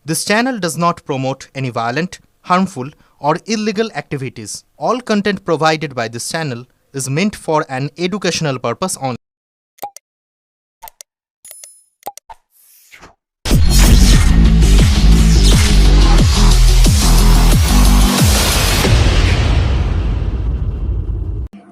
This channel does not promote any violent, harmful, or illegal activities. All content provided by this channel is meant for an educational purpose only.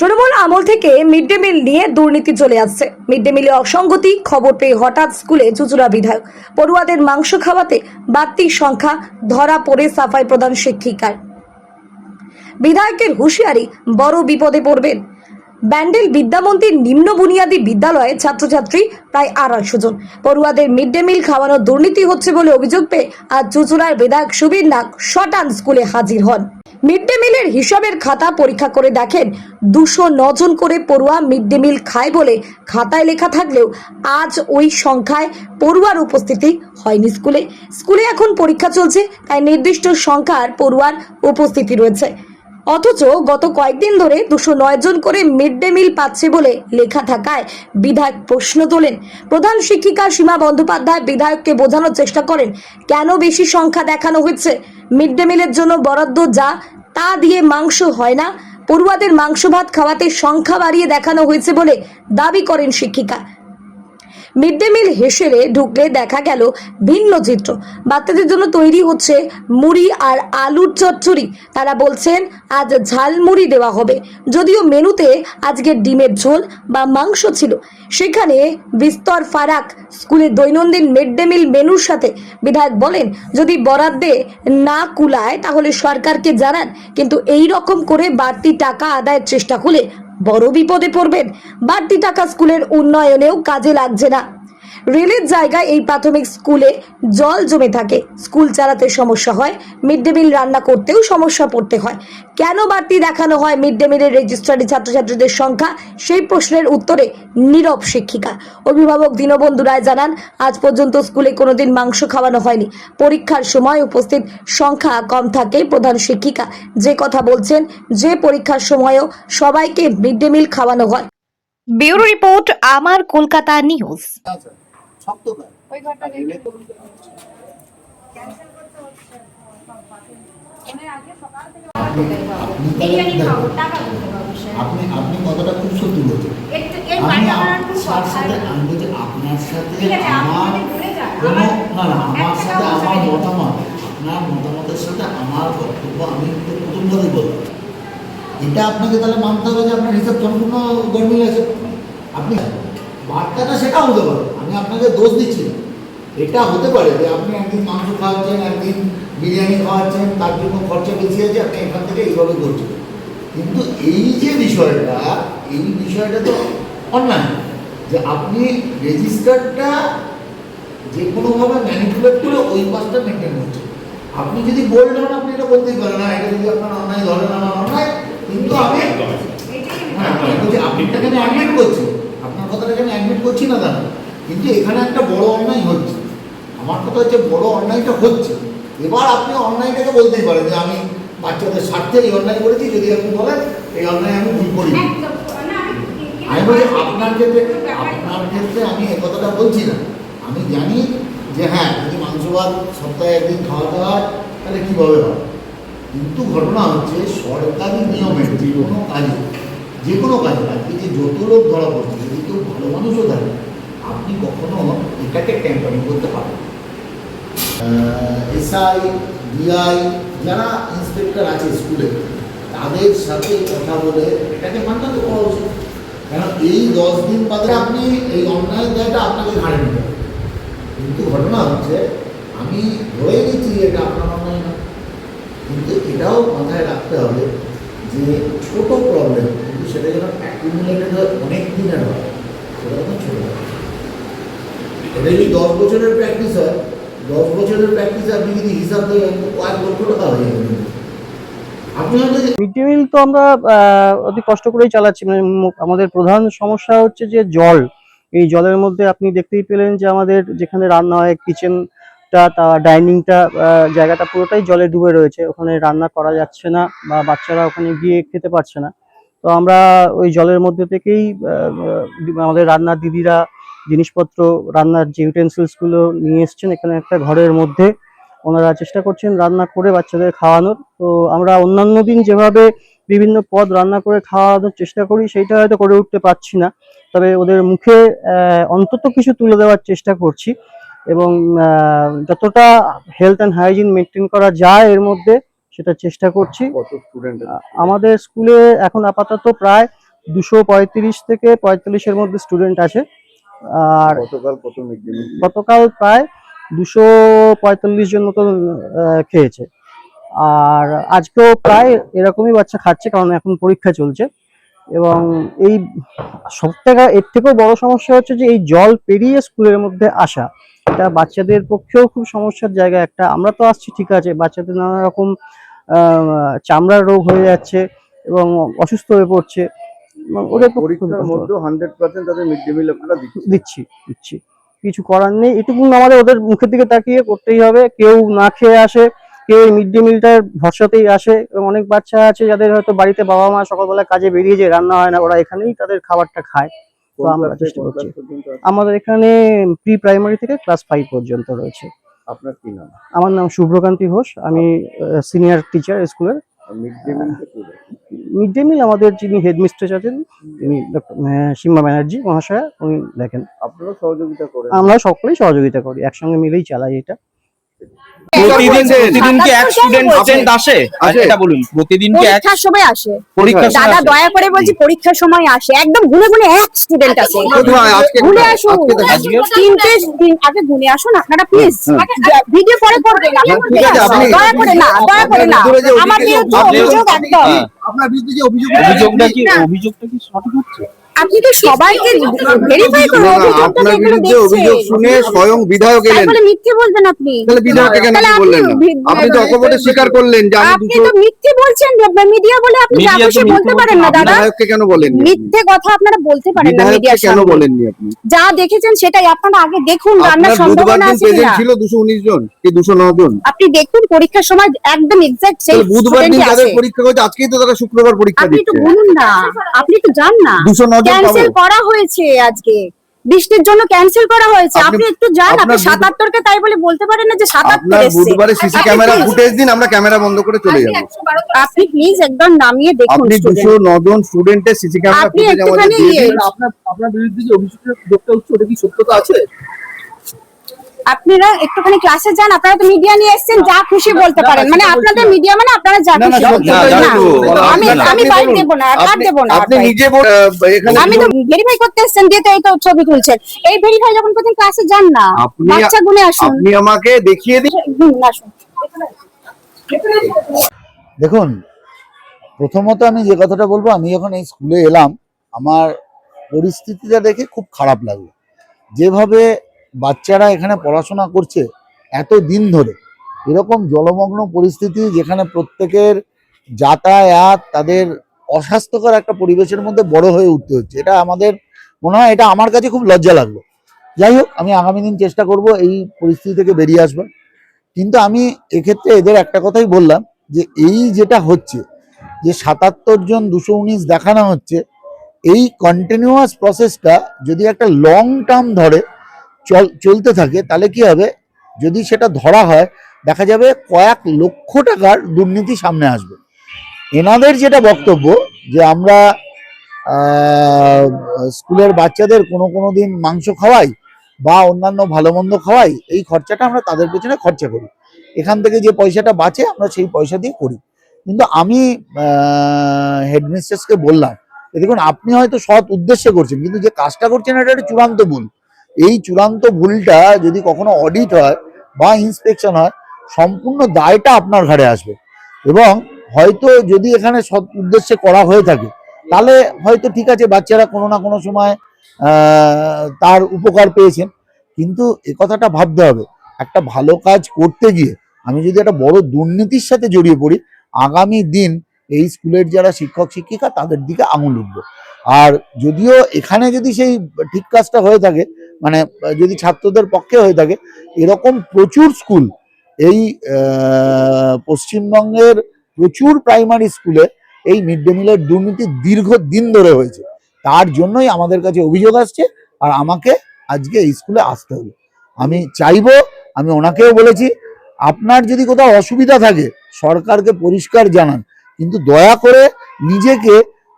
Trinamool আমল থেকে mid day meal নিয়ে দুর্নীতি চলে আসছে। Mid day মিলে অসঙ্গতি খবর পেয়ে হঠাৎ স্কুলে চুচুড়া বিধায়ক। পড়ুয়াদের মাংস খাওয়াতে বাড়তি সংখ্যা ধরা পড়ে সাফাই প্রধান শিক্ষিকার। বিধায়কের হুঁশিয়ারি, বড় বিপদে পড়বেন। ব্যান্ডেল বিদ্যামন্দির নিম্ন বুনিয়াদী বিদ্যালয়ে ছাত্রছাত্রী প্রায় 250 জন। পড়ুয়াদের মিড ডে মিল খাওয়ানোর দুর্নীতি হচ্ছে বলে অভিযোগ পেয়ে আজ চুচুড়ার বিধায়ক সুবীর নাগ শটান স্কুলে হাজির হন। মিড ডে মিলের হিসাবের খাতা পরীক্ষা করে দেখেন 209 জন করে পড়ুয়া মিড ডে মিল খায় বলে খাতায় লেখা থাকলেও আজ ওই সংখ্যায় পড়ুয়ার উপস্থিতি হয়নি। স্কুলে এখন পরীক্ষা চলছে, তাই নির্দিষ্ট সংখ্যার পড়ুয়ার উপস্থিতি রয়েছে। অথচ গত কয়েকদিন ধরে 209 জন করে মিড ডে মিল পাচ্ছে বলে লেখা থাকায় বিধায়ক প্রশ্ন তোলেন। প্রধান শিক্ষিকা সীমা বন্দ্যোপাধ্যায় বিধায়ককে বোঝানোর চেষ্টা করেন কেন বেশি সংখ্যা দেখানো হচ্ছে। মিড ডে মিলের জন্য বরাদ্দ যা তা দিয়ে মাংস হয় না, পড়ুয়াদের মাংস ভাত খাওয়াতে সংখ্যা বাড়িয়ে দেখানো হয়েছে বলে দাবি করেন শিক্ষিকা। মিড ডে মিল হেসেলে ঢুকলে দেখা গেল ভিন্ন চিত্র। বাচ্চাদের জন্য তৈরি হচ্ছে মুড়ি আর আলুর চচ্চড়ি। তারা বলছেন আজ ঝালমুড়ি দেওয়া হবে, যদিও মেনুতে আজকে ডিমের ঝোল বা মাংস ছিল। সেখানে বিস্তর ফারাক স্কুলের দৈনন্দিন মিড ডে মিল মেনুর সাথে। বিধায়ক বলেন যদি বরাদ্দে না কুলায় তাহলে সরকারকে জানান, কিন্তু এই রকম করে বাড়তি টাকা আদায়ের চেষ্টা করলে বড় বিপদে পড়বেন। বাড়তি টাকা স্কুলের উন্নয়নেও কাজে লাগছে না। রেলের জায়গায় এই প্রাথমিক স্কুলে জল জমে থাকে, স্কুল চালাতে সমস্যা হয়, মিড ডে মিল রান্না করতেও সমস্যা পড়তে হয়। কেন বাড়তি দেখানো হয় মিড ডে মিলের রেজিস্ট্রারি ছাত্রছাত্রীদের সংখ্যা? সেই প্রশ্নের উত্তরে নীরব শিক্ষিকা। অভিভাবক দীনবন্ধু রায় জানান আজ পর্যন্ত স্কুলে কোনোদিন মাংস খাওয়ানো হয়নি। পরীক্ষার সময় উপস্থিত সংখ্যা কম থাকে। প্রধান শিক্ষিকা যে কথা বলছেন যে পরীক্ষার সময়ও সবাইকে মিড ডে মিল খাওয়ানো হয়। ব্যুরো রিপোর্ট, আমার কলকাতা নিউজ। ওই ঘরটা রেডি করুন। আপনি কথাটা খুব সত্যি বলছেন। আমি আপনার সাথে আমার মতামত, আপনার মতামতের সাথে আমার বক্তব্য আমি প্রথম কথাই বলবো, এটা আপনাকে তাহলে মানতে হবে যে আপনার হিসাব সম্পূর্ণ গরমিল আছে। আপনি বার্তাটা সেটা হতে পারে, আমি আপনাকে দোষ দিচ্ছি না। এটা হতে পারে যে আপনি একদিন মাংস খাওয়াচ্ছেন, একদিন বিরিয়ানি খাওয়াচ্ছেন, তার জন্য খরচা বেশি আছে, আপনি এখান থেকে এইভাবে করছেন। কিন্তু এই যে বিষয়টা, এই বিষয়টা তো অন্যায় যে আপনি রেজিস্টারটা যে কোনোভাবে ম্যানিপুলেট করে ওই পাশটা মেনটেন করছেন। আপনি যদি বোল্ড হন আপনি এটা বলতেই পারেন, না এটা যদি আপনার অন্যায় ধরেন আমার অন্যায়, কিন্তু আমি আপনি এখানে অ্যাডমিট করছি, আপনার কথাটা এখানে অ্যাডমিট করছি না দাদা, কিন্তু এখানে একটা বড় অন্যায় হচ্ছে। আমার কথা হচ্ছে বড় অন্যায়টা হচ্ছে। এবার আপনি অন্যায়টাকে বলতেই পারেন যে আমি বাচ্চাদের স্বার্থে এই অন্যায় করেছি, যদি আপনি বলেন এই অন্যায় আমি ভুল করি। আমি বলি আপনার ক্ষেত্রে আমি এ কথাটা বলছি না। আমি জানি যে হ্যাঁ যদি মাংস ভাত সপ্তাহে একদিন খাওয়াতে হয় তাহলে কীভাবে হয়, কিন্তু ঘটনা হচ্ছে সরকারি নিয়মের যে কোনো কাজে আজকে যে যত লোক ধরা পড়ছে, যদি কেউ ভালো মানুষও থাকে, আপনি কখনো এটাকে ট্যাম্পারিং করতে পারেন। এসআই, ডিআই যারা ইন্সপেক্টর আছে স্কুলে, তাদের সাথে কথা বলে এটাকে মান্যত করা উচিত। কারণ এই 10 দিন বাদে আপনি এই অন্যায় দায়টা আপনাকে ঘাড়ে নিতে হবে। কিন্তু ঘটনা হচ্ছে আমি ধরে নিচ্ছি এটা আপনার অন্যায় না, কিন্তু এটাও মাথায় রাখতে হবে যে ছোট প্রবলেম, কিন্তু সেটা যেন অ্যাকুমুলেটেড হয় অনেক দিনের হয়, সেটা যেন ছোট হয়। এটা যদি 10 বছরের প্র্যাকটিস হয়, 10 বছরের প্র্যাকটিসে আপনি যদি হিসাব দেবেন কয়েক লক্ষ টাকা হয়ে যাবে। আপনি হয়তো মিড ডে মিল তো আমরা অতি কষ্ট করেই চালাচ্ছি। মানে আমাদের প্রধান সমস্যা হচ্ছে যে জল। এই জলের মধ্যে আপনি দেখতেই পেলেন যে আমাদের যেখানে রান্না হয় কিচেনটা, ডাইনিংটা, জায়গাটা পুরোটাই জলে ডুবে রয়েছে। ওখানে রান্না করা যাচ্ছে না বা বাচ্চারা ওখানে গিয়ে খেতে পারছে না। তো আমরা ওই জলের মধ্যে থেকেই আমাদের রান্নার দিদিরা জিনিসপত্র, রান্নার যে ইউটেন্সিলস গুলো নিয়ে এসছেন এখানে একটা ঘরের মধ্যে ওনারা চেষ্টা করছেন রান্না করে বাচ্চাদের খাওয়ানোর। তো আমরা অন্যান্য দিন যেভাবে বিভিন্ন পদ রান্না করে খাওয়ানোর চেষ্টা করি সেইটা হয়তো করে উঠতে পারছি না, তবে ওদের মুখে অন্তত কিছু তুলে দেওয়ার চেষ্টা করছি এবং যতটা হেলথ অ্যান্ড হাইজিন মেনটেন করা যায় এর মধ্যে সেটা চেষ্টা করছি। কত স্টুডেন্ট আমাদের স্কুলে এখন আপাতত প্রায় 235 থেকে 45-এর মধ্যে স্টুডেন্ট আছে। আর গতকাল কত মিড ডে মিল? গতকাল প্রায় 245 জন মতো খেয়েছে, আর আজকেও প্রায় এরকমই বাচ্চা খাচ্ছে, কারণ এখন পরীক্ষা চলছে। এবং এই সবথেকে এর থেকেও বড় সমস্যা হচ্ছে যে এই জল পেরিয়ে স্কুলের মধ্যে আসা, এটা বাচ্চাদের পক্ষেও খুব সমস্যার জায়গা একটা। আমরা তো আসছি ঠিক আছে, বাচ্চাদের নানা রকম চামড়ার রোগ হয়ে যাচ্ছে এবং অসুস্থ হয়ে পড়ছে। ওদের পরীক্ষার মধ্যে 100% তাদের মিড ডে মিল আপনারা দিচ্ছি কিছু করার নেই, এটুকু আমাদের ওদের মুখের দিকে তাকিয়ে করতেই হবে। কেউ না খেয়ে আসে, কেউ মিড ডে মিলটার ভরসাতেই আসে, এবং অনেক বাচ্চা আছে যাদের হয়তো বাড়িতে বাবা মা সকালবেলা কাজে বেরিয়ে যায়, রান্না হয় না, ওরা এখানেই তাদের খাবারটা খায়। তো আমরা চেষ্টা করছি। আমাদের এখানে প্রি প্রাইমারি থেকে ক্লাস 5 পর্যন্ত রয়েছে। আপনার কি নাম? আমার নাম শুভ্রকান্তি ঘোষ, আমি সিনিয়র টিচার স্কুলের। Mid day meal mid day meal আমাদের যিনি হেডমিস্ট্রেস আছেন তিনি সীমা ব্যানার্জি মহাশয়া, উনি দেখেন। আপনারা সহযোগিতা করেন? আমরা সকলেই সহযোগিতা করি, একসঙ্গে মিলেই চালাই এটা। প্রতিদিন কি এক স্টুডেন্ট আসে? এটা বলুন, প্রতিদিন কি এক পরীক্ষার সময় আসে? পরীক্ষার সময় দাদা আসে? দয়া করে বলছি, পরীক্ষার সময় আসে, একদম গুনে গুনে এক স্টুডেন্ট আসে। কোথায় আজকে? গুনে আসুন, আজকে তিনটে আগে গুনে আসুন আপনারা প্লিজ। ভিডিও পরে করবেন, ঠিক আছে, আপনি- দয়া করে না, দয়া করে না। আমার বিরুদ্ধে অভিযোগ একদম। আপনার বিরুদ্ধে যে অভিযোগটা কি সঠিক হচ্ছে? আপনি তো সবাইকে ভেরিফাই করুন না, অভিযোগটা আপনার যেগুলো বিরুদ্ধে দেখছেন। অভিযোগ শুনে স্বয়ং বিধায়ক এলেন, তারপরে মিথ্যে বলবেন আপনি। তাহলে বিধায়ককে কেন তাহলে আপনি বললেন না? আপনি তো অকপটে স্বীকার করলেন যে আমি আপনি তো মিথ্যে বলছেন, মিডিয়া বলে আপনি যা মিডিয়া তো খুশি মিথ্যে বলতে পারেন না বলছে, দাদা। বিধায়ককে কেন বলেননি? মিথ্যে কথা আপনারা বলতে পারেন না বিধায়ককে মিডিয়ার কেন সামনে। বলেননি আপনি? যা দেখেছেন সেটাই আপনারা আগে দেখুন, রান্নার আপনার বুধবার সম্ভাবনা দিন আছে প্রেজেন্ট কিনা। ছিল 219 জন কি 209 জন? আপনি দেখুন পরীক্ষার সময় একদম এক্সাক্ট সেই তাহলে বুধবার দিন স্টুডেন্টই যাদের আছে। পরীক্ষা হয়েছে আজকেই তো তারা শুক্রবার পরীক্ষা আপনি একটু দিচ্ছে। বলুন না, আপনি একটু যান না। 209 জন ক্যান্সেল পাবো? করা হয়েছে আজকে, বৃষ্টির জন্য ক্যান্সেল করা হয়েছে। আপনি একটু যান, আপনি আপনার 77 কে তাই বলে বলতে পারেন না যে 77 আপনার এসেছে। বুধবারে সিসি আপনি ক্যামেরা please- ফুটেজ দিন, আমরা ক্যামেরা বন্ধ করে চলে যাব। আপনি প্লিজ একদম নামিয়ে দেখুন আপনি স্টুডেন্ট। 209 জন স্টুডেন্টের সিসি ক্যামেরা আপনি ফুটেজ আমাদের একটুখানি দিয়ে দিন। আপনার বিরুদ্ধে যে অভিযোগটা উঠছে ওটা কি সত্যতা আছে? আপনারা একটুখানি ক্লাসে যান, আপনারা তো মিডিয়া নিয়ে এসেছেন, যা খুশি বলতে পারেন। মানে আপনাদের মিডিয়া মানে আপনারা যা না, খুশি না, বলতে না, পারেন। না, না, না, আমি আপনি- আমি আপনি বাইরে বলুন। দেবো না, আর আপনি- দেবো না। আপনি নিজে এখানে আমি তো ভেরিফাই করতে এসেছেন, দিয়ে তো এই তো ছবি তুলছেন। এই ভেরিফাই যখন করছেন ক্লাসে যান না, আপনি- বাচ্চা গুনে আসুন। আপনি আমাকে দেখিয়ে দিন। আসুন। দেখুন, প্রথমত আমি যে কথাটা বলবো, আমি যখন এই স্কুলে এলাম আমার পরিস্থিতিটা দেখে খুব খারাপ লাগলো। যেভাবে বাচ্চারা এখানে পড়াশোনা করছে এত দিন ধরে, এরকম জলমগ্ন পরিস্থিতি যেখানে প্রত্যেকের যাতায়াত তাদের অস্বাস্থ্যকর একটা পরিবেশের মধ্যে বড় হয়ে উঠতে হচ্ছে, এটা আমাদের মনে হয়, এটা আমার কাছে খুব লজ্জা লাগলো। যাই হোক, আমি আগামী দিন চেষ্টা করব এই পরিস্থিতি থেকে বেরিয়ে আসবার। কিন্তু আমি এক্ষেত্রে এদের একটা কথাই বললাম যে এই যেটা হচ্ছে, যে 77 জন 219 দেখানো হচ্ছে, এই কন্টিনিউয়াস প্রসেসটা যদি একটা লং টার্ম ধরে চলতে থাকে, তাহলে কি হবে, যদি সেটা ধরা হয় দেখা যাবে কয়েক লক্ষ টাকার দুর্নীতি সামনে আসবে। এনাদের যেটা বক্তব্য যে আমরা স্কুলের বাচ্চাদের কোনো দিন মাংস খাওয়াই বা অন্যান্য ভালো মন্দ খাওয়াই, এই খরচাটা আমরা তাদের পেছনে খরচা করি, এখান থেকে যে পয়সাটা বাঁচে আমরা সেই পয়সা দিয়ে করি। কিন্তু আমি হেডমিস্ট্রেসকে বললাম, দেখুন আপনি হয়তো সৎ উদ্দেশ্যে করছেন, কিন্তু যে কাজটা করছেন এটা একটা চূড়ান্ত ভুল। এই চূড়ান্ত ভুলটা যদি কখনো অডিট হয় বা ইন্সপেকশন হয়, সম্পূর্ণ দায়টা আপনার ঘাড়ে আসবে। এবং হয়তো যদি এখানে সৎ উদ্দেশ্যে করা হয়ে থাকে, তাহলে হয়তো ঠিক আছে, বাচ্চারা কোনো না কোনো সময় তার উপকার পেয়েছেন। কিন্তু এ কথাটা ভাবতে হবে, একটা ভালো কাজ করতে গিয়ে আমি যদি একটা বড় দুর্নীতির সাথে জড়িয়ে পড়ি, আগামী দিন এই স্কুলের যারা শিক্ষক শিক্ষিকা তাদের দিকে আঙুল উঠবে। আর যদিও এখানে যদি সেই ঠিক কাজটা হয়ে থাকে, মানে যদি ছাত্রদের পক্ষে হয়ে থাকে, এরকম প্রচুর স্কুল এই পশ্চিমবঙ্গের প্রচুর প্রাইমারি স্কুলে এই মিড ডে মিলের দুর্নীতি দীর্ঘদিন ধরে হয়েছে। তার জন্যই আমাদের কাছে অভিযোগ আসছে, আর আমাকে আজকে এই স্কুলে আসতে হবে। আমি চাইবো, আমি ওনাকেও বলেছি, আপনার যদি কোথাও অসুবিধা থাকে সরকারকে পরিষ্কার জানান, কিন্তু দয়া করে নিজেকে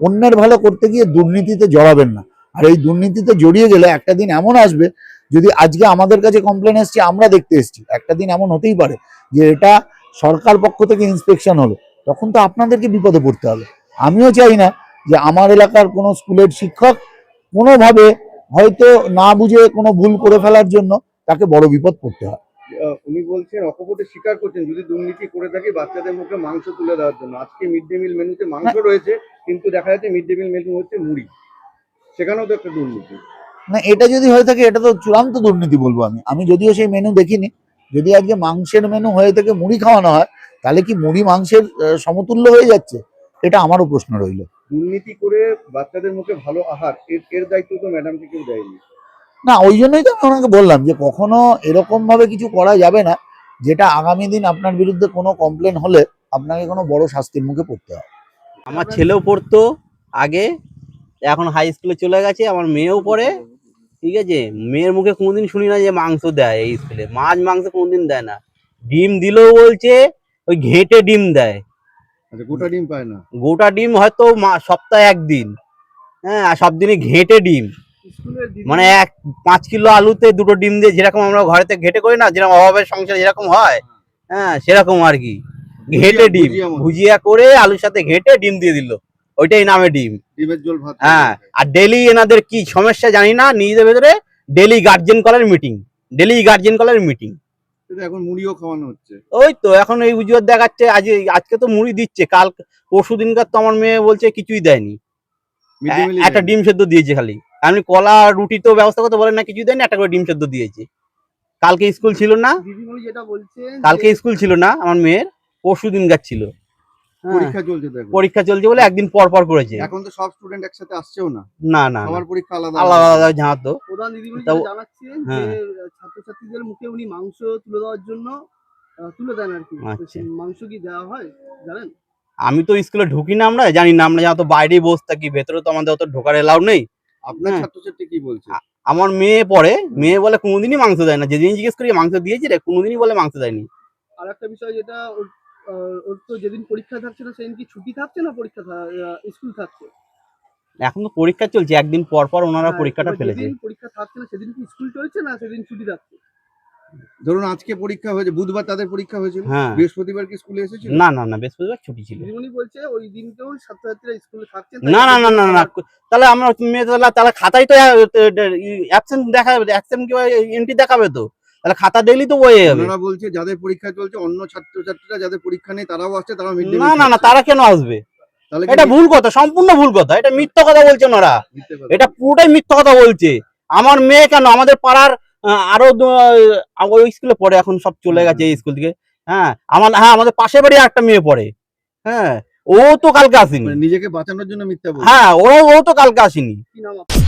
অন্যের ভালো করতে গিয়ে দুর্নীতিতে জড়াবেন না। আর এই দুর্নীতিতে জড়িয়ে গেলে একটা দিন এমন আসবে, যদি আজকে আমাদের কাছে কমপ্লেন এসছে, আমরা দেখতে এসছি, একটা দিন এমন হতেই পারে যে এটা সরকার পক্ষ থেকে ইন্সপেকশন হলো, তখন তো আপনাদেরকে বিপদে পড়তে হবে। আমিও চাই না যে আমার এলাকার কোনো স্কুলের শিক্ষক কোনোভাবে হয়তো না বুঝে কোনো ভুল করে ফেলার জন্য তাকে বড় বিপদ পড়তে হয়। উনি বলছেন অকপটে স্বীকার করছেন যদি দুর্নীতি করে থাকে বাচ্চাদের মুখে মাংস তুলে দেওয়ার জন্য। আজকে মিড ডে মিল মেনুতে মাংস রয়েছে, কিন্তু দেখা যাচ্ছে মিড ডে মিল মেনু হচ্ছে মুড়ি, সেখানেও তো একটা দুর্নীতি। না, এটা যদি হয়ে থাকে এটা তো চূড়ান্ত দুর্নীতি বলবো আমি। আমি যদিও সেই মেনু দেখিনি, যদি আজকে মাংসের মেনু হয়ে থেকে মুড়ি খাওয়ানো হয়, তাহলে কি মুড়ি মাংসের সমতুল্য হয়ে যাচ্ছে? এটা আমারও প্রশ্ন রইল। দুর্নীতি করে বাচ্চাদের মুখে ভালো আহার, এর দায়িত্ব তো ম্যাডামকে কেউ দেয়নি। না, ওই জন্যই তো আমি ওনাকে বললাম যে কখনো এরকম ভাবে কিছু করা যাবে না যেটা আগামী দিন আপনার বিরুদ্ধে কোনো কমপ্লেন হলে আপনাকে কোনো বড় শাস্তির মুখে পড়তে হয়। আমার ছেলেও পড়তো আগে, এখন হাই স্কুলে চলে গেছে, আমার মেয়েও পড়ে। ঠিক আছে, মেয়ের মুখে কোনোদিন শুনি না যে মাংস দেয় এই স্কুলে, মাছ মাংস কোনোদিন দেয় না। ডিম দিলেও বলছে ওই ঘেঁটে ডিম দেয়, আচ্ছা, গোটা ডিম পায় না। গোটা ডিম হয়তো সপ্তাহে একদিন, হ্যাঁ, আর সব দিনই ঘেঁটে ডিম, মানে 5 কিলো আলুতে 2টো ডিম দিয়ে, যেরকম আমরা ঘরেতে ঘেঁটে করি না, যেরকম অভাবের সংসার যেরকম হয়, হ্যাঁ সেরকম আর কি। ঘেঁটে ডিম ভুজিয়া করে আলুর সাথে ঘেঁটে ডিম দিয়ে দিল, ওইটাই নামে ডিম। ডিমের ঝোল ভাত। হ্যাঁ, আর ডেলি এনাদের কি সমস্যা জানি না, নিজেদের ভেতরে ডেলি গার্জেন কলের মিটিং। এখন মুড়িও খাওয়ানো হচ্ছে। ওই তো এখন এই উজুর দেখাচ্ছে, আজকে তো মুড়ি দিচ্ছে, কাল পরশু দিনকার তো আমার মেয়ে বলছে কিছুই দেয়নি, একটা ডিম সেদ্ধ দিয়েছে খালি। আমি কলা রুটি তো ব্যবস্থা করতে বলেন না, কিছুই দেয়নি, একটা করে ডিম সেদ্ধ দিয়েছে। কালকে স্কুল ছিল না, আমার মেয়ের, পরশু দিনকার ছিল। পরীক্ষা চলছে বলে একদিন পর পর করেছে। এখন তো সব স্টুডেন্ট একসাথে আসছেও না, না সবার পরীক্ষা আলাদা আলাদা জানাতো। প্রধান দিদিমণি জানাচ্ছেন যে ছাত্রছাত্রীদের মুখে উনি মাংস তুলে দেওয়ার জন্য তুলে দেন আর কি। মাংস কি দেওয়া হয় জানেন? আমি তো স্কুলে ঢুকি না, আমরা জানি না, আমরা যত বাইরেই বসে থাকি, ভেতরে তো আমাদের অত ঢোকার এলাও নেই। আপনার ছাত্রছাত্রী কি বলছে? আমার মেয়ে পড়ে, মেয়ে বলে কোনোদিনই মাংস দেয় না, যেদিন জিজ্ঞেস করি মাংস দিয়েছি রে, কোনোদিনই বলে মাংস দেয়নি। আর একটা বিষয় যেটা ওর তো যেদিন পরীক্ষা থাকছে না সেদিন কি ছুটি থাকছে না পরীক্ষা স্কুল থাকছে? এখন তো পরীক্ষা চলছে, একদিন পর পর ওনারা পরীক্ষাটা ফেলেছে। পরীক্ষা থাকছে না সেদিন কি স্কুল চলছে না সেদিন ছুটি থাকছে? ধরুন আজকে পরীক্ষা হয়েছে, বুধবার তাদের পরীক্ষা হয়েছিল, বৃহস্পতিবার কি স্কুলে এসেছিল? না, বৃহস্পতিবার ছুটি ছিল। দিদিমণি বলছে ওই দিনকেও ছাত্রছাত্রীরা স্কুলে থাকছেন। না, তাহলে আমার মেয়ে তাহলে খাতায় তো অ্যাবসেন্ট দেখাবে, অ্যাবসেন্ট কি এন্ট্রি দেখাবে তো, তাহলে খাতা দেখলেই তো বয়ে যাবে। ওনারা বলছে যাদের পরীক্ষা চলছে, অন্য ছাত্রছাত্রীরা যাদের পরীক্ষা নেই তারাও আসছে, তারাও মিড ডে মিল। না, তারা কেন আসবে? এটা ভুল কথা, সম্পূর্ণ ভুল কথা, এটা মিথ্যা কথা বলছে ওনারা, এটা পুরোটাই মিথ্যা কথা বলছে। আমার মেয়ে কেন, আমাদের পাড়ার আরো ওই স্কুলে পড়ে, এখন সব চলে গেছে এই স্কুল থেকে। হ্যাঁ, আমাদের পাশে বাড়ি একটা মেয়ে পড়ে, হ্যাঁ, ও তো কালকে আসেনি, নিজেকে বাঁচানোর জন্য মিথ্যা বলছে। হ্যাঁ, ও তো কালকে আসেনি। কি নাম আপনার?